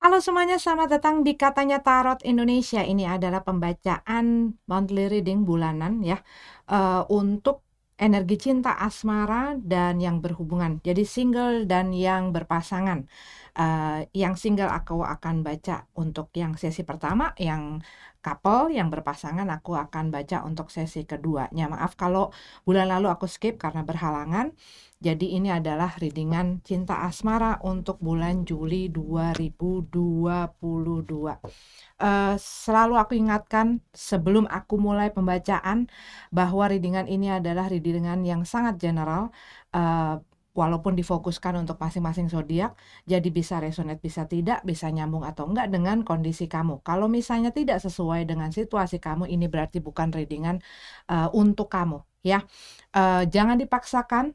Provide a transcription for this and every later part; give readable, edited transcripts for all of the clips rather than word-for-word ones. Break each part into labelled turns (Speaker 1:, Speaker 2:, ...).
Speaker 1: Halo semuanya, selamat datang di Katanya Tarot Indonesia. Ini adalah pembacaan monthly reading bulanan ya, untuk energi cinta asmara dan yang berhubungan. Jadi single dan yang berpasangan. Yang single aku akan baca untuk yang sesi pertama, yang couple, yang berpasangan aku akan baca untuk sesi keduanya. Maaf kalau bulan lalu aku skip karena berhalangan. Jadi ini adalah readingan cinta asmara untuk bulan Juli 2022. Selalu aku ingatkan sebelum aku mulai pembacaan bahwa readingan ini adalah readingan yang sangat general, walaupun difokuskan untuk masing-masing zodiak, jadi bisa resonate, bisa tidak, bisa nyambung atau enggak dengan kondisi kamu. Kalau misalnya tidak sesuai dengan situasi kamu, ini berarti bukan readingan untuk kamu ya. Jangan dipaksakan.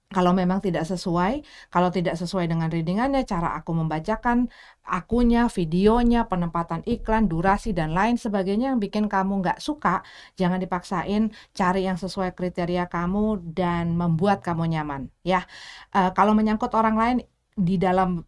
Speaker 1: Kalau memang tidak sesuai, kalau tidak sesuai dengan readingannya, cara aku membacakan, akunya, videonya, penempatan iklan, durasi, dan lain sebagainya yang bikin kamu nggak suka, jangan dipaksain, cari yang sesuai kriteria kamu dan membuat kamu nyaman. Ya, kalau menyangkut orang lain di dalam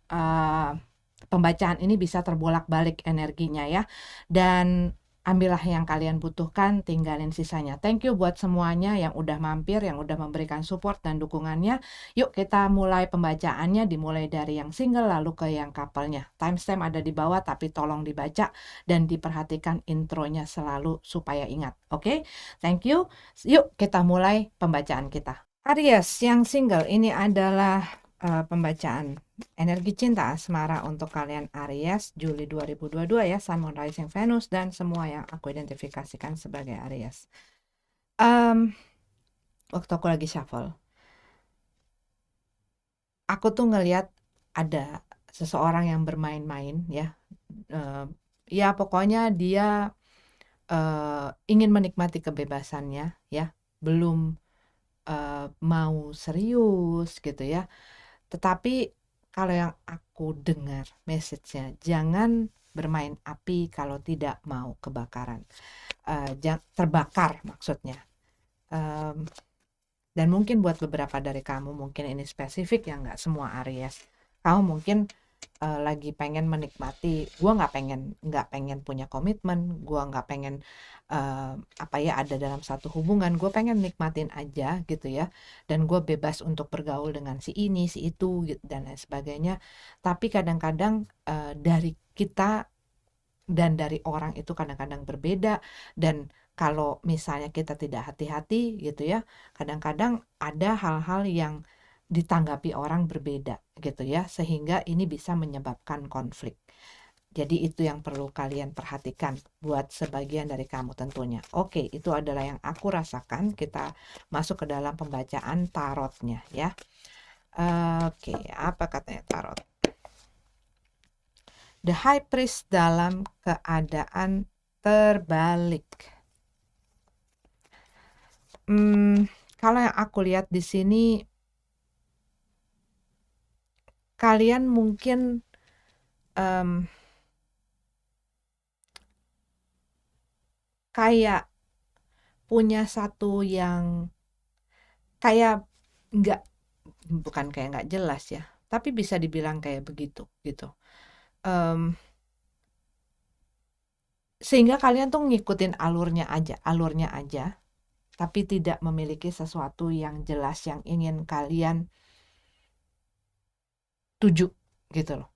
Speaker 1: pembacaan ini bisa terbolak-balik energinya ya. Dan ambillah yang kalian butuhkan, tinggalin sisanya. Thank you buat semuanya yang udah mampir, yang udah memberikan support dan dukungannya. Yuk kita mulai pembacaannya, dimulai dari yang single lalu ke yang couple-nya. Timestamp ada di bawah, tapi tolong dibaca dan diperhatikan intronya selalu supaya ingat. Oke? Thank you. Yuk kita mulai pembacaan kita. Aries yang single, ini adalah pembacaan energi cinta asmara untuk kalian Aries Juli 2022 ya, Sun, Moon, Rising, Venus, dan semua yang aku identifikasikan sebagai Aries. Waktu aku lagi shuffle, aku tuh ngelihat ada seseorang yang bermain-main ya. Ya pokoknya dia ingin menikmati kebebasannya ya, belum mau serius gitu ya. Tetapi kalau yang aku dengar message-nya, jangan bermain api kalau tidak mau kebakaran. Terbakar maksudnya. Dan mungkin buat beberapa dari kamu, mungkin ini spesifik ya, nggak semua Aries. Kamu mungkin lagi pengen menikmati, gue nggak pengen punya komitmen, gue nggak pengen ada dalam satu hubungan, gue pengen nikmatin aja gitu ya, dan gue bebas untuk bergaul dengan si ini si itu gitu, dan lain sebagainya. Tapi kadang-kadang dari kita dan dari orang itu kadang-kadang berbeda, dan kalau misalnya kita tidak hati-hati gitu ya, kadang-kadang ada hal-hal yang ditanggapi orang berbeda gitu ya, sehingga ini bisa menyebabkan konflik. Jadi itu yang perlu kalian perhatikan buat sebagian dari kamu tentunya. Oke, itu adalah yang aku rasakan. Kita masuk ke dalam pembacaan tarotnya ya. Oke, apa katanya tarot? The High Priest dalam keadaan terbalik. Kalau yang aku lihat di sini, kalian mungkin kayak punya satu yang kayak bukan kayak nggak jelas ya, tapi bisa dibilang kayak begitu gitu. Sehingga kalian tuh ngikutin alurnya aja, tapi tidak memiliki sesuatu yang jelas yang ingin kalian tuju gitu loh.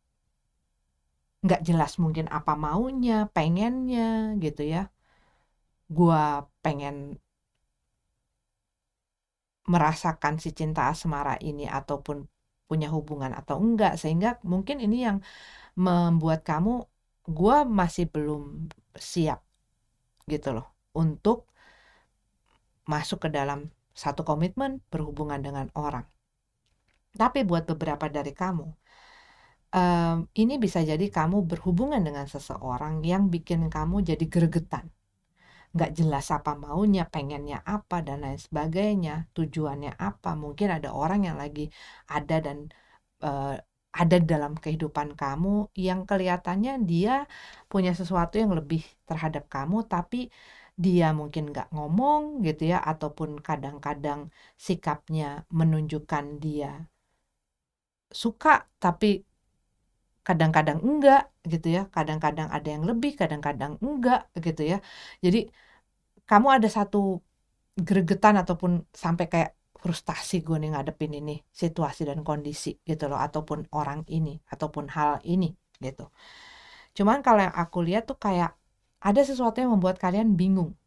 Speaker 1: Nggak jelas mungkin apa maunya, pengennya gitu ya. Gua pengen merasakan si cinta asmara ini ataupun punya hubungan atau enggak, sehingga mungkin ini yang membuat kamu, gua masih belum siap gitu loh untuk masuk ke dalam satu komitmen berhubungan dengan orang. Tapi buat beberapa dari kamu, ini bisa jadi kamu berhubungan dengan seseorang yang bikin kamu jadi gregetan. Nggak jelas apa maunya, pengennya apa, dan lain sebagainya, tujuannya apa. Mungkin ada orang yang lagi ada dan ada dalam kehidupan kamu yang kelihatannya dia punya sesuatu yang lebih terhadap kamu, tapi dia mungkin nggak ngomong gitu ya, ataupun kadang-kadang sikapnya menunjukkan dia suka tapi kadang-kadang enggak gitu ya, kadang-kadang ada yang lebih, kadang-kadang enggak gitu ya. Jadi kamu ada satu gregetan ataupun sampai kayak frustasi gue nih ngadepin ini situasi dan kondisi gitu loh, ataupun orang ini ataupun hal ini gitu. Cuman kalau yang aku lihat tuh kayak ada sesuatu yang membuat kalian bingung.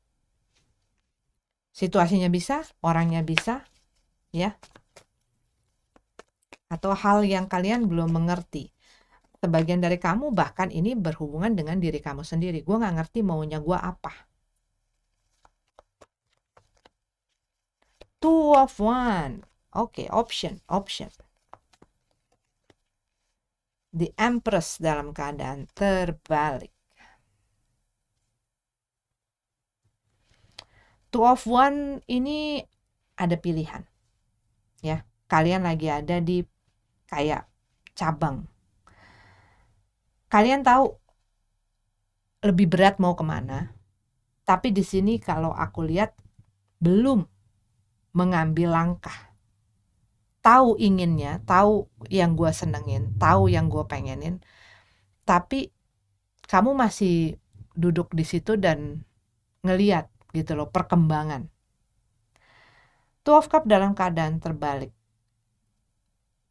Speaker 1: Situasinya bisa, orangnya bisa, ya, atau hal yang kalian belum mengerti. Sebagian dari kamu bahkan ini berhubungan dengan diri kamu sendiri. Gue nggak ngerti maunya gue apa. Two of one. Oke, option. The Empress dalam keadaan terbalik. Two of one ini ada pilihan. Ya, kalian lagi ada di kayak cabang. Kalian tahu lebih berat mau kemana. Tapi di sini kalau aku lihat belum mengambil langkah. Tahu inginnya, tahu yang gue senengin, tahu yang gue pengenin. Tapi kamu masih duduk di situ dan ngeliat gitu loh perkembangan. Two of Cup dalam keadaan terbalik.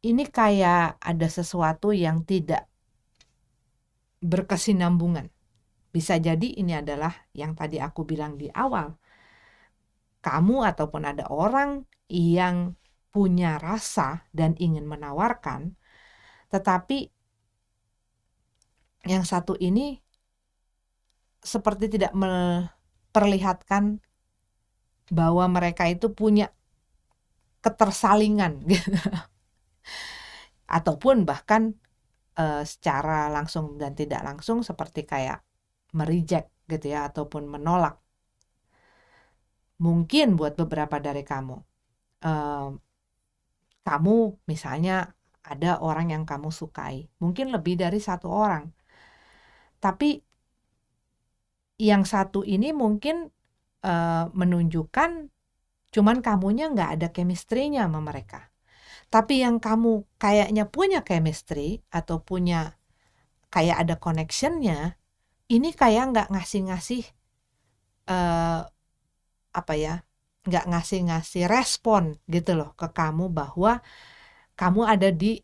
Speaker 1: Ini kayak ada sesuatu yang tidak berkesinambungan. Bisa jadi ini adalah yang tadi aku bilang di awal. Kamu ataupun ada orang yang punya rasa dan ingin menawarkan, tetapi yang satu ini seperti tidak memperlihatkan bahwa mereka itu punya ketersalingan gitu. Ataupun bahkan secara langsung dan tidak langsung seperti kayak mereject gitu ya, ataupun menolak. Mungkin buat beberapa dari kamu, kamu misalnya ada orang yang kamu sukai, mungkin lebih dari satu orang, tapi yang satu ini mungkin menunjukkan cuman kamunya nggak ada chemistry-nya sama mereka. Tapi yang kamu kayaknya punya chemistry atau punya kayak ada connection-nya, ini kayak nggak ngasih-ngasih nggak ngasih-ngasih respon gitu loh ke kamu bahwa kamu ada di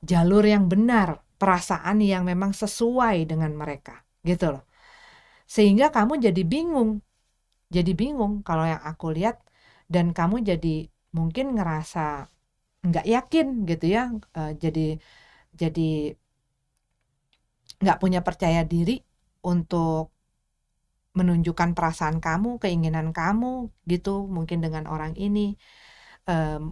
Speaker 1: jalur yang benar, perasaan yang memang sesuai dengan mereka gitu loh. Sehingga kamu jadi bingung kalau yang aku lihat, dan kamu jadi mungkin ngerasa nggak yakin gitu ya, jadi nggak punya percaya diri untuk menunjukkan perasaan kamu, keinginan kamu gitu mungkin dengan orang ini.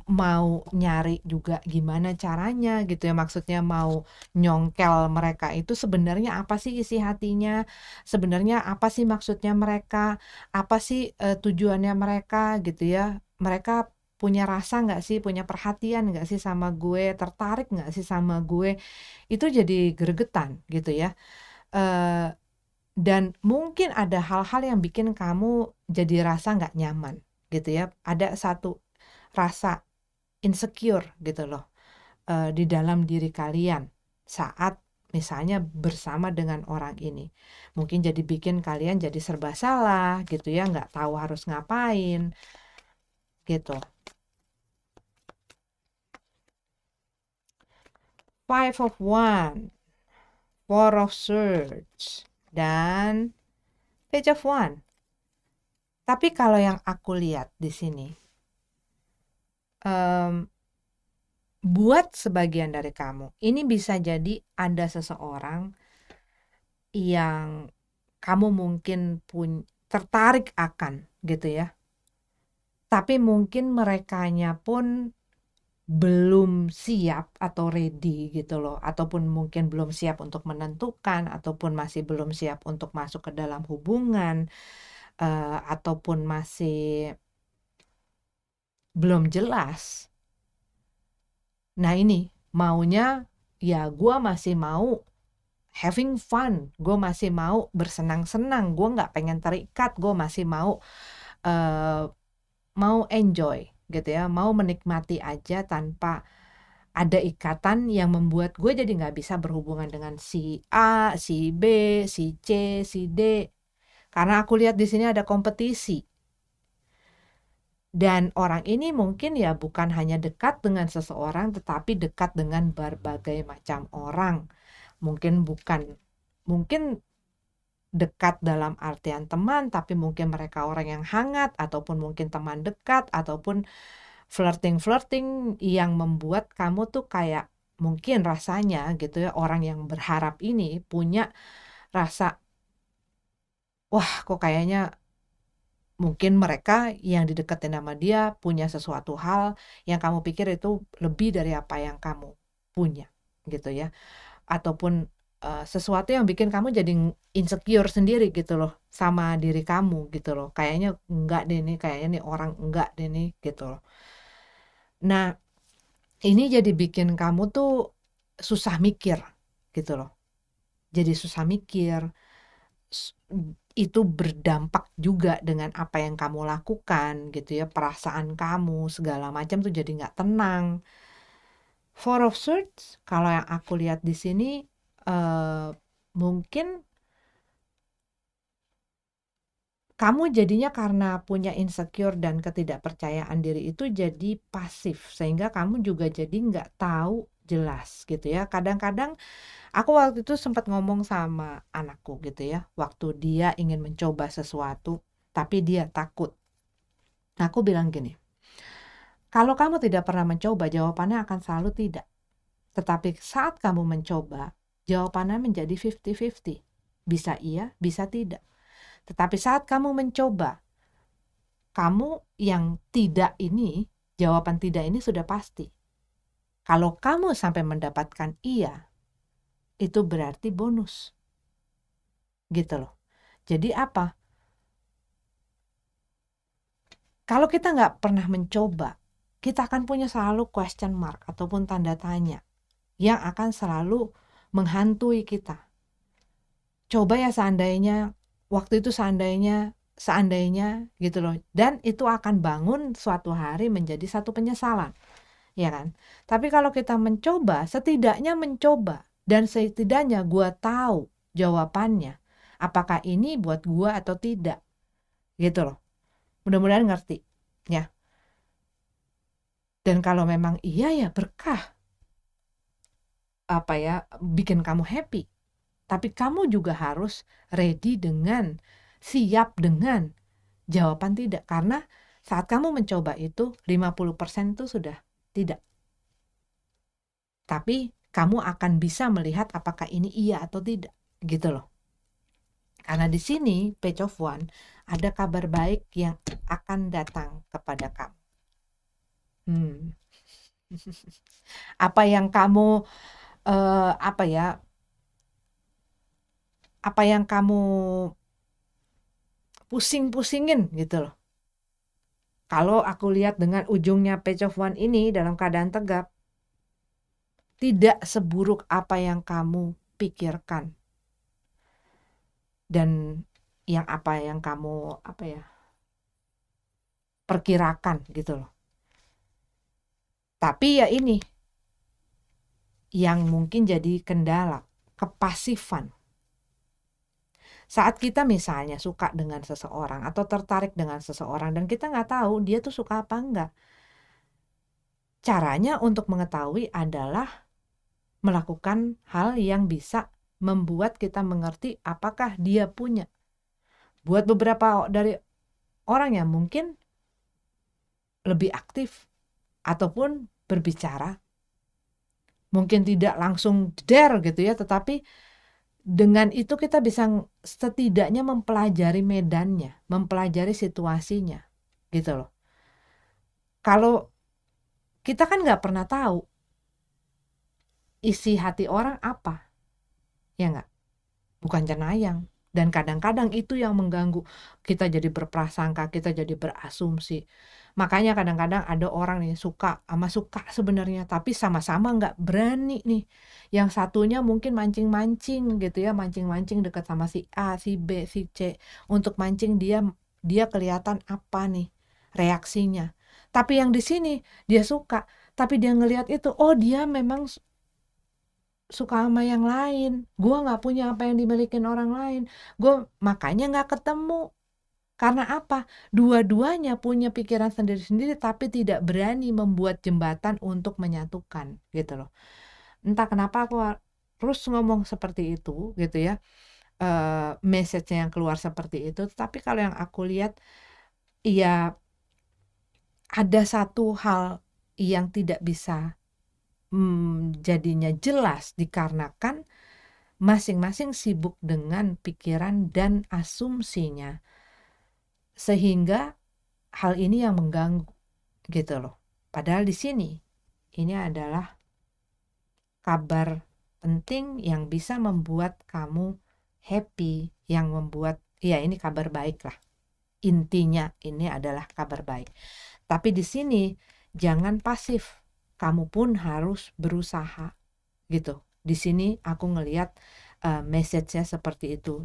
Speaker 1: Mau nyari juga gimana caranya gitu ya, maksudnya mau nyongkel mereka itu sebenarnya apa sih isi hatinya, sebenarnya apa sih maksudnya mereka, apa sih tujuannya mereka gitu ya, mereka punya rasa nggak sih, punya perhatian nggak sih sama gue, tertarik nggak sih sama gue, itu jadi gregetan gitu ya. Dan mungkin ada hal-hal yang bikin kamu jadi rasa nggak nyaman gitu ya, ada satu rasa insecure gitu loh di dalam diri kalian saat misalnya bersama dengan orang ini. Mungkin jadi bikin kalian jadi serba salah gitu ya, nggak tahu harus ngapain gitu. Five of Wands, Four of Swords, dan Page of Wands. Tapi kalau yang aku lihat di sini, buat sebagian dari kamu, ini bisa jadi ada seseorang yang kamu mungkin tertarik akan gitu ya. Tapi mungkin merekanya pun belum siap atau ready gitu loh, ataupun mungkin belum siap untuk menentukan, ataupun masih belum siap untuk masuk ke dalam hubungan, ataupun masih belum jelas. Nah ini maunya ya gue masih mau having fun, gue masih mau bersenang-senang, gue nggak pengen terikat, gue masih mau enjoy gitu ya, mau menikmati aja tanpa Ada ikatan yang membuat gue jadi nggak bisa berhubungan dengan si A, si B, si C, si D. Karena aku lihat di sini ada kompetisi. Dan orang ini mungkin ya bukan hanya dekat dengan seseorang, tetapi dekat dengan berbagai macam orang. Mungkin dekat dalam artian teman, tapi mungkin mereka orang yang hangat, ataupun mungkin teman dekat, ataupun flirting yang membuat kamu tuh kayak mungkin rasanya gitu ya, orang yang berharap ini punya rasa, wah kok kayaknya mungkin mereka yang dideketin sama dia punya sesuatu hal yang kamu pikir itu lebih dari apa yang kamu punya gitu ya. Ataupun sesuatu yang bikin kamu jadi insecure sendiri gitu loh sama diri kamu gitu loh. Kayaknya enggak deh nih, kayaknya nih orang enggak deh nih gitu loh. Nah, ini jadi bikin kamu tuh susah mikir gitu loh. Jadi susah mikir, itu berdampak juga dengan apa yang kamu lakukan gitu ya, perasaan kamu segala macam tuh jadi nggak tenang. Four of Swords kalau yang aku lihat di sini mungkin kamu jadinya karena punya insecure dan ketidakpercayaan diri itu jadi pasif, sehingga kamu juga jadi nggak tahu jelas gitu ya. Kadang-kadang aku waktu itu sempat ngomong sama anakku gitu ya, waktu dia ingin mencoba sesuatu tapi dia takut. Aku bilang gini, kalau kamu tidak pernah mencoba, jawabannya akan selalu tidak. Tetapi saat kamu mencoba, jawabannya menjadi 50-50. Bisa iya, bisa tidak. Tetapi saat kamu mencoba, kamu yang tidak ini, jawaban tidak ini sudah pasti. Kalau kamu sampai mendapatkan iya, itu berarti bonus. Gitu loh. Jadi apa? Kalau kita nggak pernah mencoba, kita akan punya selalu question mark ataupun tanda tanya yang akan selalu menghantui kita. Coba ya seandainya, waktu itu seandainya gitu loh. Dan itu akan bangun suatu hari menjadi satu penyesalan. Ya kan? Tapi kalau kita mencoba, setidaknya mencoba. Dan setidaknya gua tahu jawabannya. Apakah ini buat gua atau tidak. Gitu loh. Mudah-mudahan ngerti. Ya. Dan kalau memang iya ya berkah. Apa ya, bikin kamu happy. Tapi kamu juga harus ready dengan, siap dengan jawaban tidak. Karena saat kamu mencoba itu 50% itu sudah tidak. Tapi kamu akan bisa melihat apakah ini iya atau tidak. Gitu loh. Karena di sini Page of Wands ada kabar baik yang akan datang kepada kamu. Apa yang kamu apa yang kamu pusing-pusingin gitu loh. Kalau aku lihat dengan ujungnya Page of Wands ini dalam keadaan tegap, tidak seburuk apa yang kamu pikirkan. Dan apa yang kamu perkirakan gitu loh. Tapi ya ini yang mungkin jadi kendala, kepasifan. Saat kita misalnya suka dengan seseorang atau tertarik dengan seseorang dan kita nggak tahu dia tuh suka apa enggak. Caranya untuk mengetahui adalah melakukan hal yang bisa membuat kita mengerti apakah dia punya. Buat beberapa dari orang yang mungkin lebih aktif ataupun berbicara, mungkin tidak langsung der gitu ya, tetapi dengan itu kita bisa setidaknya mempelajari medannya, mempelajari situasinya gitu loh. Kalau kita kan nggak pernah tahu isi hati orang apa, ya nggak? Bukan cenayang. Dan kadang-kadang itu yang mengganggu kita, jadi berprasangka, kita jadi berasumsi. Makanya kadang-kadang ada orang nih suka sebenarnya, tapi sama-sama nggak berani nih. Yang satunya mungkin mancing-mancing gitu ya, mancing-mancing dekat sama si A, si B, si C, untuk mancing dia kelihatan apa nih reaksinya. Tapi yang di sini dia suka, Tapi dia ngelihat itu, oh dia memang suka sama yang lain, gue nggak punya apa yang dimilikin orang lain, gue makanya nggak ketemu. Karena apa? Dua-duanya punya pikiran sendiri-sendiri tapi tidak berani membuat jembatan untuk menyatukan gitu loh. Entah kenapa aku terus ngomong seperti itu gitu ya, message-nya yang keluar seperti itu. Tapi kalau yang aku lihat, ya ada satu hal yang tidak bisa jadinya jelas dikarenakan masing-masing sibuk dengan pikiran dan asumsinya, sehingga hal ini yang mengganggu gitu loh. Padahal di sini ini adalah kabar penting yang bisa membuat kamu happy, yang membuat ya ini kabar baik lah. Intinya ini adalah kabar baik. Tapi di sini jangan pasif. Kamu pun harus berusaha gitu. Di sini aku ngelihat message-nya seperti itu.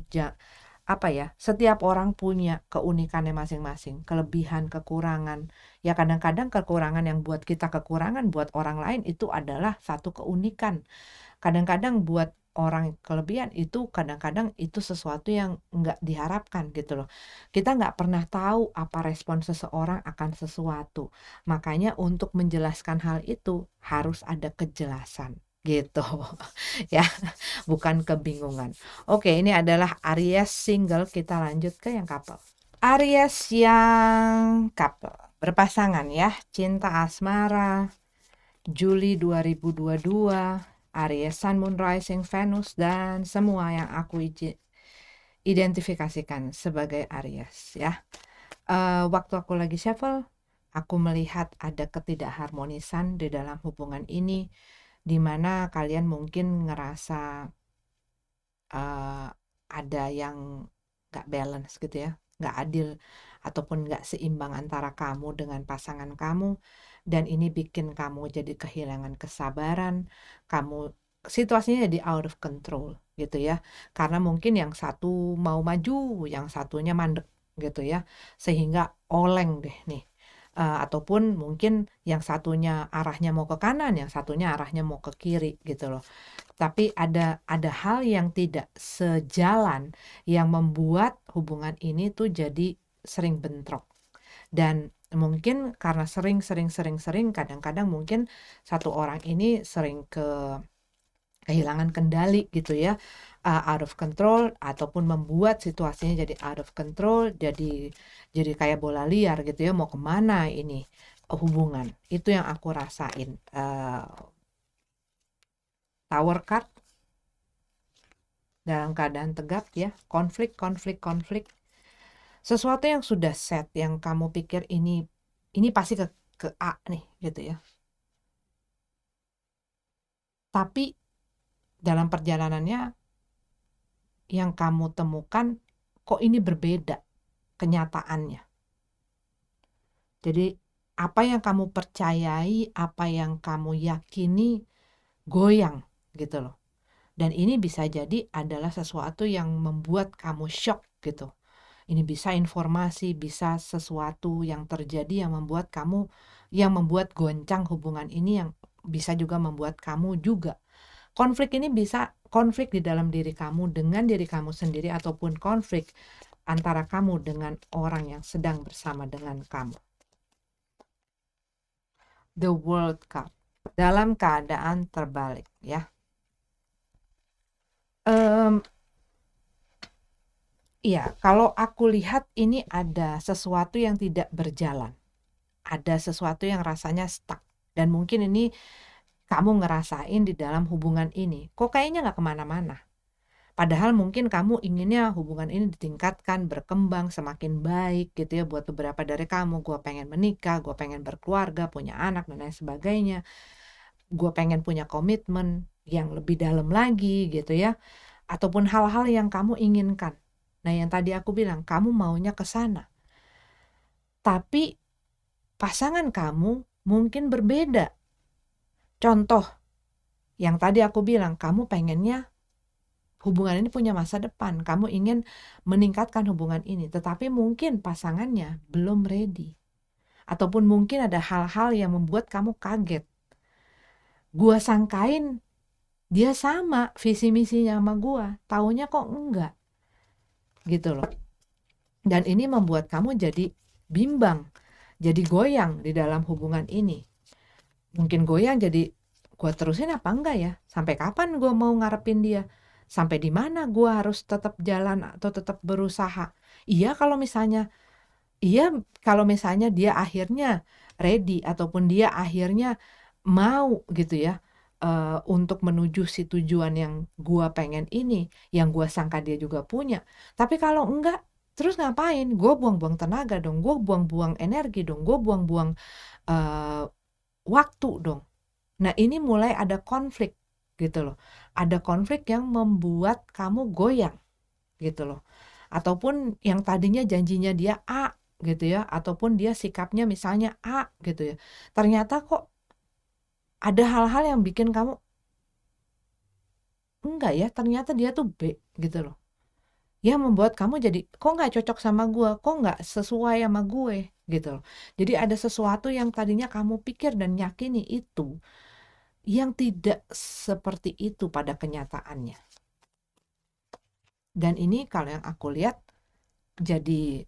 Speaker 1: Apa ya, setiap orang punya keunikannya masing-masing, kelebihan, kekurangan. Ya kadang-kadang kekurangan yang buat kita kekurangan, buat orang lain itu adalah satu keunikan. Kadang-kadang buat orang kelebihan itu kadang-kadang itu sesuatu yang nggak diharapkan gitu loh. Kita nggak pernah tahu apa respon seseorang akan sesuatu. Makanya untuk menjelaskan hal itu harus ada kejelasan gitu ya, bukan kebingungan. Oke, ini adalah Aries single, kita lanjut ke yang couple. Aries yang couple, berpasangan ya, cinta asmara, Juli 2022, Aries Sun, Moon, Rising, Venus, dan semua yang aku identifikasikan sebagai Aries ya. Waktu aku lagi shuffle, aku melihat ada ketidakharmonisan di dalam hubungan ini, di mana kalian mungkin ngerasa ada yang gak balance gitu ya, gak adil ataupun gak seimbang antara kamu dengan pasangan kamu, dan ini bikin kamu jadi kehilangan kesabaran, kamu situasinya jadi out of control gitu ya, karena mungkin yang satu mau maju, yang satunya mandek gitu ya, sehingga oleng deh nih. Ataupun mungkin yang satunya arahnya mau ke kanan, yang satunya arahnya mau ke kiri gitu loh. Tapi ada hal yang tidak sejalan yang membuat hubungan ini tuh jadi sering bentrok. Dan mungkin karena sering kadang-kadang mungkin satu orang ini sering kehilangan kendali gitu ya, out of control, ataupun membuat situasinya jadi out of control, jadi kayak bola liar gitu ya, mau kemana ini hubungan. Itu yang aku rasain. Tower card dalam keadaan tegap ya, konflik. Sesuatu yang sudah set, yang kamu pikir ini pasti ke A nih gitu ya. Tapi dalam perjalanannya yang kamu temukan kok ini berbeda kenyataannya. Jadi apa yang kamu percayai, apa yang kamu yakini goyang gitu loh. Dan ini bisa jadi adalah sesuatu yang membuat kamu shock gitu. Ini bisa informasi, bisa sesuatu yang terjadi yang membuat goncang hubungan ini, yang bisa juga membuat kamu juga. Konflik ini bisa konflik di dalam diri kamu dengan diri kamu sendiri, ataupun konflik antara kamu dengan orang yang sedang bersama dengan kamu. The World Cup dalam keadaan terbalik ya. Iya, kalau aku lihat ini ada sesuatu yang tidak berjalan. Ada sesuatu yang rasanya stuck. Dan mungkin ini kamu ngerasain di dalam hubungan ini. Kok kayaknya gak kemana-mana. Padahal mungkin kamu inginnya hubungan ini ditingkatkan, berkembang, semakin baik gitu ya. Buat beberapa dari kamu, gue pengen menikah, gue pengen berkeluarga, punya anak, dan lain sebagainya. Gue pengen punya komitmen yang lebih dalam lagi gitu ya. Ataupun hal-hal yang kamu inginkan. Nah, yang tadi aku bilang, kamu maunya ke sana. Tapi pasangan kamu mungkin berbeda. Contoh, yang tadi aku bilang, kamu pengennya hubungan ini punya masa depan. Kamu ingin meningkatkan hubungan ini. Tetapi mungkin pasangannya belum ready. Ataupun mungkin ada hal-hal yang membuat kamu kaget. Gua sangkain dia sama visi misinya sama gua, taunya kok enggak, gitu loh. Dan ini membuat kamu jadi bimbang, jadi goyang di dalam hubungan ini. Mungkin goyang jadi, gua terusin apa enggak ya? Sampai kapan gua mau ngarepin dia? Sampai di mana gua harus tetap jalan atau tetap berusaha? Iya kalau misalnya dia akhirnya ready ataupun dia akhirnya mau gitu ya, untuk menuju si tujuan yang gua pengen ini, yang gua sangka dia juga punya. Tapi kalau enggak, terus ngapain? Gua buang-buang tenaga dong, gua buang-buang energi dong, gua buang-buang, eee, waktu dong. Nah, ini mulai ada konflik gitu loh. Ada konflik yang membuat kamu goyang gitu loh. Ataupun yang tadinya janjinya dia A gitu ya, ataupun dia sikapnya misalnya A gitu ya. Ternyata kok ada hal-hal yang bikin kamu enggak ya, ternyata dia tuh B gitu loh. Yang membuat kamu jadi kok nggak cocok sama gue, kok nggak sesuai sama gue gitu loh. Jadi ada sesuatu yang tadinya kamu pikir dan yakini itu yang tidak seperti itu pada kenyataannya. Dan ini kalau yang aku lihat jadi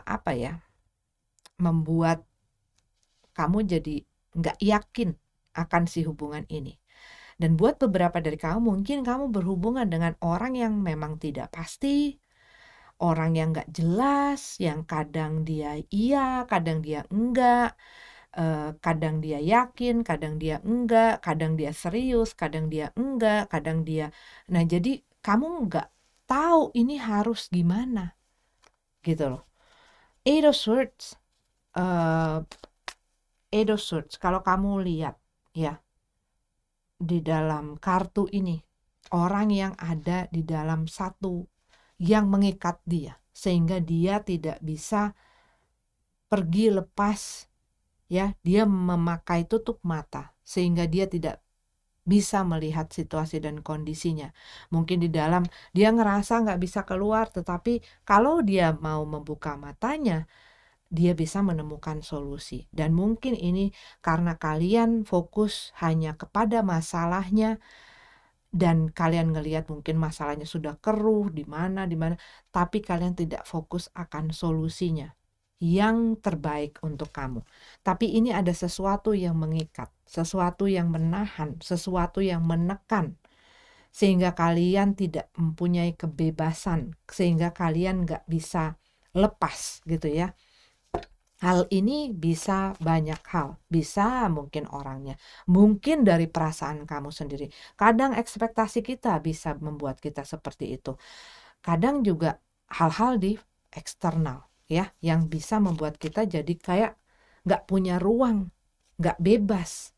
Speaker 1: apa ya, membuat kamu jadi nggak yakin akan si hubungan ini. Dan buat beberapa dari kamu, mungkin kamu berhubungan dengan orang yang memang tidak pasti, orang yang nggak jelas, yang kadang dia iya, kadang dia enggak, kadang dia yakin, kadang dia enggak, kadang dia serius, kadang dia enggak, kadang dia. Nah, jadi kamu nggak tahu ini harus gimana, gitu loh. Eight of Swords, uh, Eight of Swords. Kalau kamu lihat ya di dalam kartu ini, orang yang ada di dalam satu yang mengikat dia sehingga dia tidak bisa pergi lepas ya, dia memakai tutup mata sehingga dia tidak bisa melihat situasi dan kondisinya. Mungkin di dalam dia ngerasa nggak bisa keluar, tetapi kalau dia mau membuka matanya, dia bisa menemukan solusi. Dan mungkin ini karena kalian fokus hanya kepada masalahnya dan kalian ngelihat mungkin masalahnya sudah keruh di mana, tapi kalian tidak fokus akan solusinya yang terbaik untuk kamu. Tapi ini ada sesuatu yang mengikat, sesuatu yang menahan, sesuatu yang menekan, sehingga kalian tidak mempunyai kebebasan, sehingga kalian nggak bisa lepas gitu ya. Hal ini bisa banyak hal, bisa mungkin orangnya, mungkin dari perasaan kamu sendiri. Kadang ekspektasi kita bisa membuat kita seperti itu. Kadang juga hal-hal di eksternal ya, yang bisa membuat kita jadi kayak nggak punya ruang, nggak bebas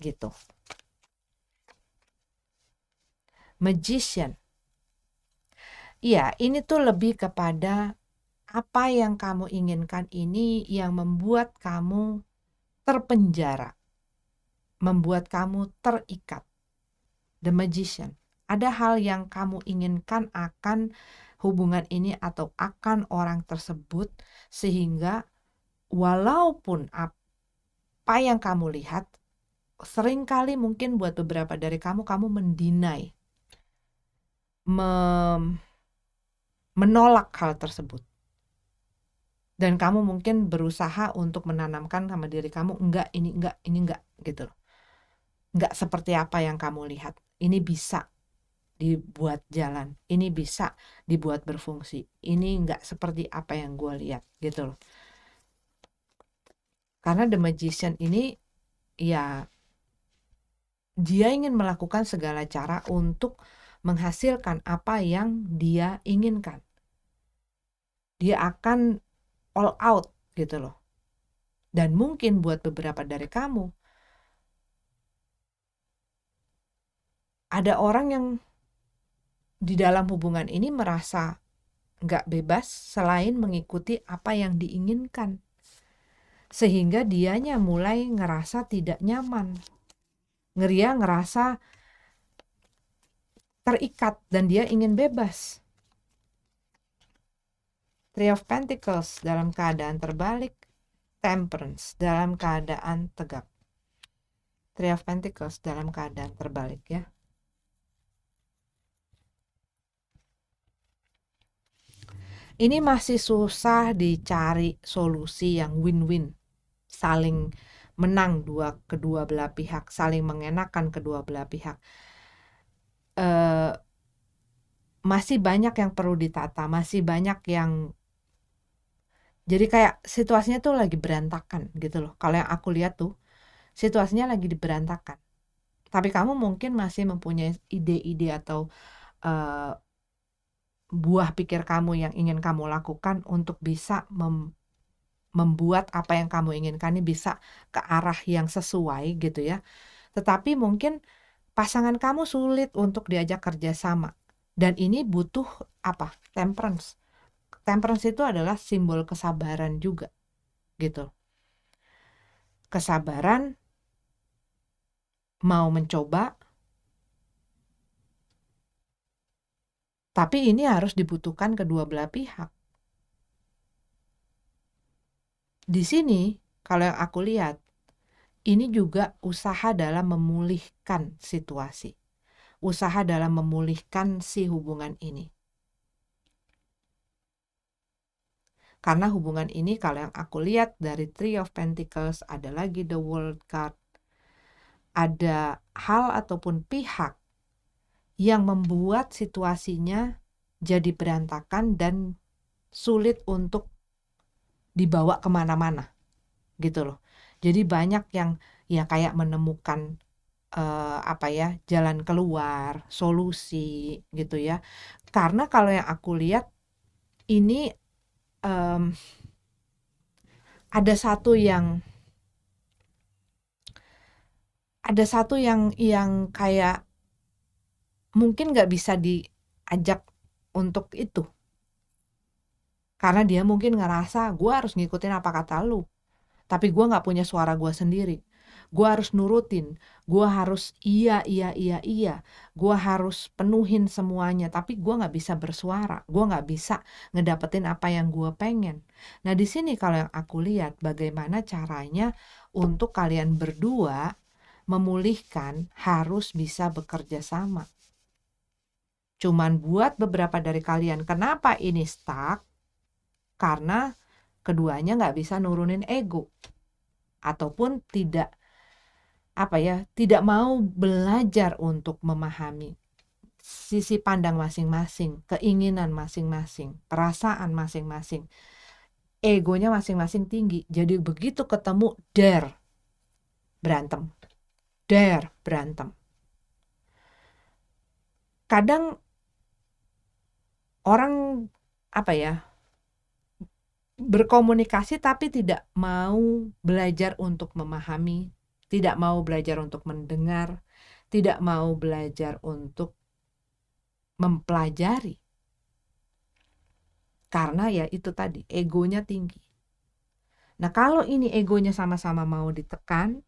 Speaker 1: gitu. Magician. Iya, ini tuh lebih kepada apa yang kamu inginkan ini yang membuat kamu terpenjara, membuat kamu terikat. The Magician. Ada hal yang kamu inginkan akan hubungan ini atau akan orang tersebut, sehingga walaupun apa yang kamu lihat, seringkali mungkin buat beberapa dari kamu mendinai, menolak hal tersebut. Dan kamu mungkin berusaha untuk menanamkan sama diri kamu, enggak, ini enggak gitu loh. Enggak seperti apa yang kamu lihat. Ini bisa dibuat jalan, ini bisa dibuat berfungsi, ini enggak seperti apa yang gue lihat gitu loh. Karena The Magician ini ya dia ingin melakukan segala cara untuk menghasilkan apa yang dia inginkan. Dia akan all out gitu loh. Dan mungkin buat beberapa dari kamu, ada orang yang di dalam hubungan ini merasa nggak bebas selain mengikuti apa yang diinginkan. Sehingga dianya mulai ngerasa tidak nyaman. Dia ngerasa terikat dan dia ingin bebas. Three of Pentacles dalam keadaan terbalik, Temperance dalam keadaan tegak. Three of Pentacles dalam keadaan terbalik ya. Ini masih susah dicari solusi yang win-win, saling menang kedua belah pihak, saling mengenakan kedua belah pihak. Masih banyak yang perlu ditata, masih banyak yang jadi kayak situasinya tuh lagi berantakan gitu loh. Kalau yang aku lihat tuh situasinya lagi berantakan. Tapi kamu mungkin masih mempunyai ide-ide atau buah pikir kamu yang ingin kamu lakukan untuk bisa membuat apa yang kamu inginkan ini bisa ke arah yang sesuai gitu ya. Tetapi mungkin pasangan kamu sulit untuk diajak kerjasama. Dan ini butuh apa? Temperance. Temperance itu adalah simbol kesabaran juga gitu. Kesabaran mau mencoba, tapi ini harus dibutuhkan kedua belah pihak. Di sini kalau yang aku lihat, ini juga usaha dalam memulihkan situasi. Usaha dalam memulihkan si hubungan ini. Karena hubungan ini kalau yang aku lihat dari Three of Pentacles, ada lagi the World card, ada hal ataupun pihak yang membuat situasinya jadi berantakan dan sulit untuk dibawa kemana-mana gitu loh. Jadi banyak yang ya kayak menemukan jalan keluar, solusi gitu ya. Karena kalau yang aku lihat ini ada satu yang kayak mungkin nggak bisa diajak untuk itu. Karena dia mungkin ngerasa gue harus ngikutin apa kata lu. Tapi gue gak punya suara gue sendiri. Gue harus nurutin. Gue harus iya. Gue harus penuhin semuanya. Tapi gue gak bisa bersuara. Gue gak bisa ngedapetin apa yang gue pengen. Nah di sini kalau yang aku lihat bagaimana caranya untuk kalian berdua memulihkan harus bisa bekerja sama. Cuman buat beberapa dari kalian, kenapa ini stuck? Karena keduanya nggak bisa nurunin ego ataupun tidak mau belajar untuk memahami sisi pandang masing-masing, keinginan masing-masing, perasaan masing-masing, egonya masing-masing tinggi. Jadi begitu ketemu berantem. Kadang orang berkomunikasi tapi tidak mau belajar untuk memahami, tidak mau belajar untuk mendengar, tidak mau belajar untuk mempelajari. Karena ya itu tadi, egonya tinggi. Nah kalau ini egonya sama-sama mau ditekan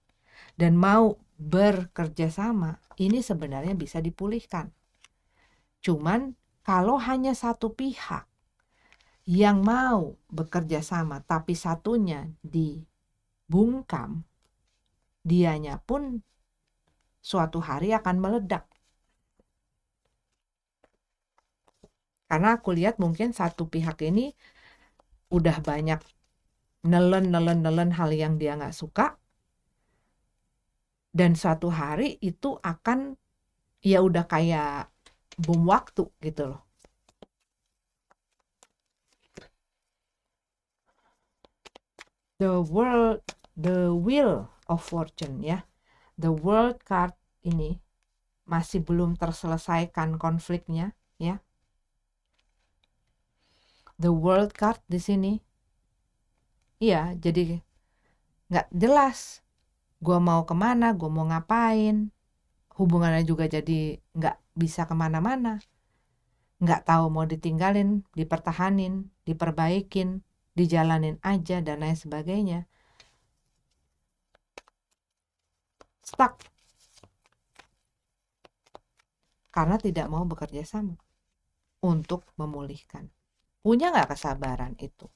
Speaker 1: dan mau bekerja sama, ini sebenarnya bisa dipulihkan. Cuman kalau hanya satu pihak yang mau bekerja sama tapi satunya dibungkam, dianya pun suatu hari akan meledak. Karena aku lihat mungkin satu pihak ini udah banyak nelen hal yang dia gak suka, dan suatu hari itu akan ya udah kayak bom waktu gitu loh. The Wheel of Fortune ya. The World card ini masih belum terselesaikan konfliknya ya. The World card di sini. Iya, jadi nggak jelas. Gue mau kemana, gue mau ngapain. Hubungannya juga jadi nggak bisa kemana-mana. Nggak tahu mau ditinggalin, dipertahanin, diperbaikin, dijalanin aja dan lain sebagainya. Stuck. Karena tidak mau bekerja sama untuk memulihkan. Punya nggak kesabaran itu?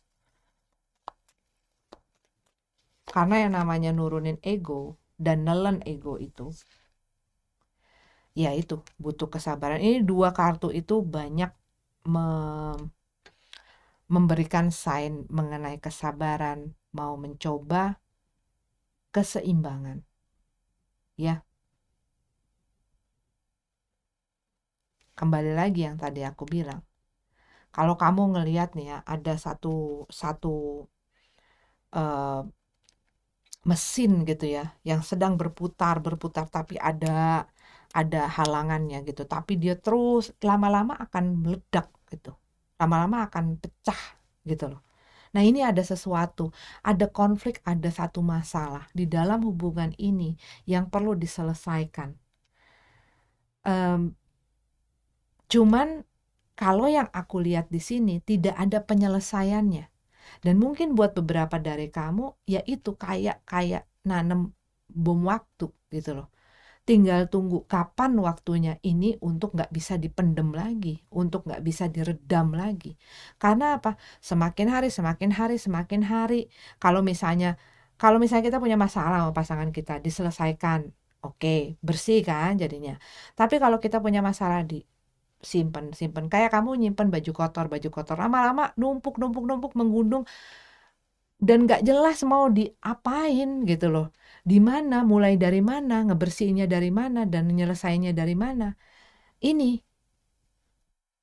Speaker 1: Karena yang namanya nurunin ego dan nelen ego itu, ya itu butuh kesabaran. Ini dua kartu itu banyak memberikan sign mengenai kesabaran, mau mencoba keseimbangan, ya. Kembali lagi yang tadi aku bilang, kalau kamu ngelihat nih ya, ada satu satu eh, mesin gitu ya, yang sedang berputar tapi ada halangannya gitu, tapi dia terus lama-lama akan meledak gitu, lama-lama akan pecah gitu loh. Nah, ini ada sesuatu, ada konflik, ada satu masalah di dalam hubungan ini yang perlu diselesaikan. Cuman kalau yang aku lihat di sini tidak ada penyelesaiannya. Dan mungkin buat beberapa dari kamu, ya itu kayak nanem bom waktu gitu loh. Tinggal tunggu kapan waktunya ini untuk nggak bisa dipendem lagi, untuk nggak bisa diredam lagi. Karena apa? Semakin hari, semakin hari, semakin hari. Kalau misalnya, kalau misalnya kita punya masalah sama pasangan kita, diselesaikan, oke, bersih kan jadinya. Tapi kalau kita punya masalah simpen, kayak kamu nyimpen baju kotor, lama-lama numpuk menggunung dan nggak jelas mau diapain gitu loh. Di mana, mulai dari mana, ngebersihinnya dari mana, dan nyelesainnya dari mana. Ini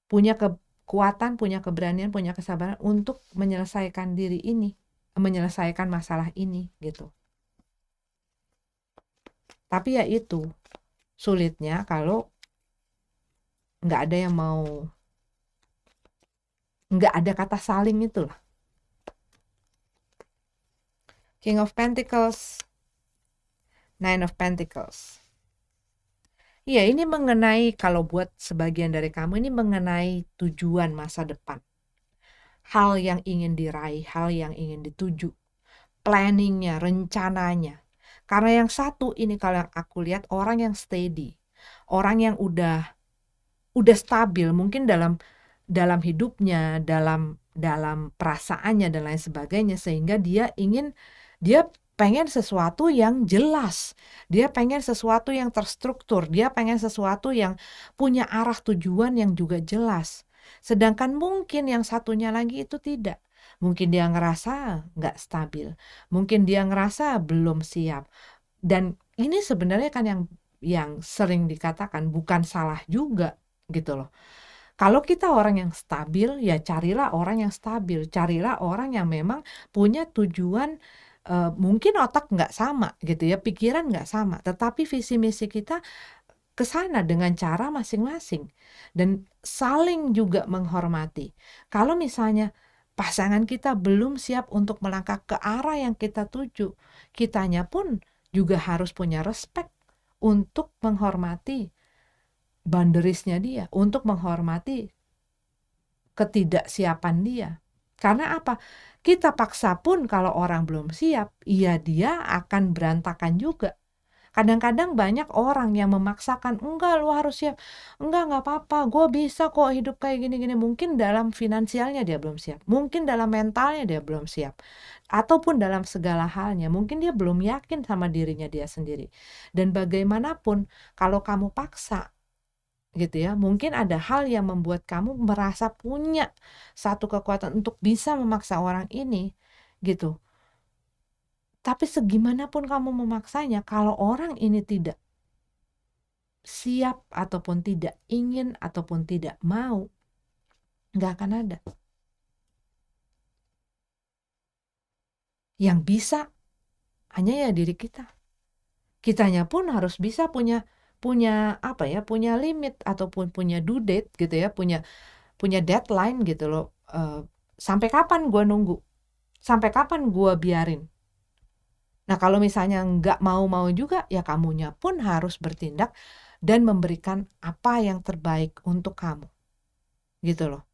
Speaker 1: punya kekuatan, punya keberanian, punya kesabaran untuk menyelesaikan diri ini, menyelesaikan masalah ini gitu. Tapi ya itu sulitnya kalau nggak ada yang mau, nggak ada kata saling itulah. King of Pentacles, Nine of Pentacles. Iya, ini mengenai, kalau buat sebagian dari kamu, ini mengenai tujuan masa depan. Hal yang ingin diraih, hal yang ingin dituju. Planningnya, rencananya. Karena yang satu ini kalau yang aku lihat orang yang steady. Orang yang udah stabil mungkin dalam hidupnya, dalam perasaannya dan lain sebagainya, sehingga dia pengen sesuatu yang jelas, dia pengen sesuatu yang terstruktur, dia pengen sesuatu yang punya arah tujuan yang juga jelas. Sedangkan mungkin yang satunya lagi itu tidak. Mungkin dia ngerasa nggak stabil, mungkin dia ngerasa belum siap. Dan ini sebenarnya kan yang sering dikatakan bukan salah juga gitu loh. Kalau kita orang yang stabil, ya carilah orang yang stabil, carilah orang yang memang punya tujuan. Mungkin otak nggak sama gitu ya, pikiran nggak sama, tetapi visi misi kita ke sana dengan cara masing-masing dan saling juga menghormati. Kalau misalnya pasangan kita belum siap untuk melangkah ke arah yang kita tuju, kitanya pun juga harus punya respect untuk menghormati boundariesnya dia, untuk menghormati ketidaksiapan dia. Karena apa? Kita paksa pun kalau orang belum siap, ya dia akan berantakan juga. Kadang-kadang banyak orang yang memaksakan, enggak lu harus siap, enggak apa-apa, gue bisa kok hidup kayak gini-gini. Mungkin dalam finansialnya dia belum siap, mungkin dalam mentalnya dia belum siap, ataupun dalam segala halnya, mungkin dia belum yakin sama dirinya dia sendiri. Dan bagaimanapun, kalau kamu paksa, gitu ya, mungkin ada hal yang membuat kamu merasa punya satu kekuatan untuk bisa memaksa orang ini gitu. Tapi segimanapun kamu memaksanya, kalau orang ini tidak siap ataupun tidak ingin ataupun tidak mau, nggak akan ada. Yang bisa hanya ya diri kita. Kitanya pun harus bisa punya apa ya, punya limit ataupun punya due date gitu ya, punya deadline gitu loh. Sampai kapan gue nunggu? Sampai kapan gue biarin? Nah, kalau misalnya nggak mau juga, ya kamunya pun harus bertindak dan memberikan apa yang terbaik untuk kamu. Gitu loh.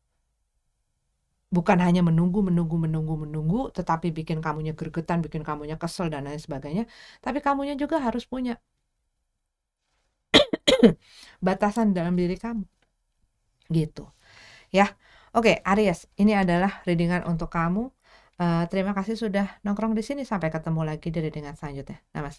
Speaker 1: Bukan hanya menunggu, tetapi bikin kamunya gregetan, bikin kamunya kesel dan lain sebagainya. Tapi kamunya juga harus punya batasan dalam diri kamu. Gitu. Ya. Oke, Aries, ini adalah readingan untuk kamu. Terima kasih sudah nongkrong di sini. Sampai ketemu lagi di readingan selanjutnya. Namaste.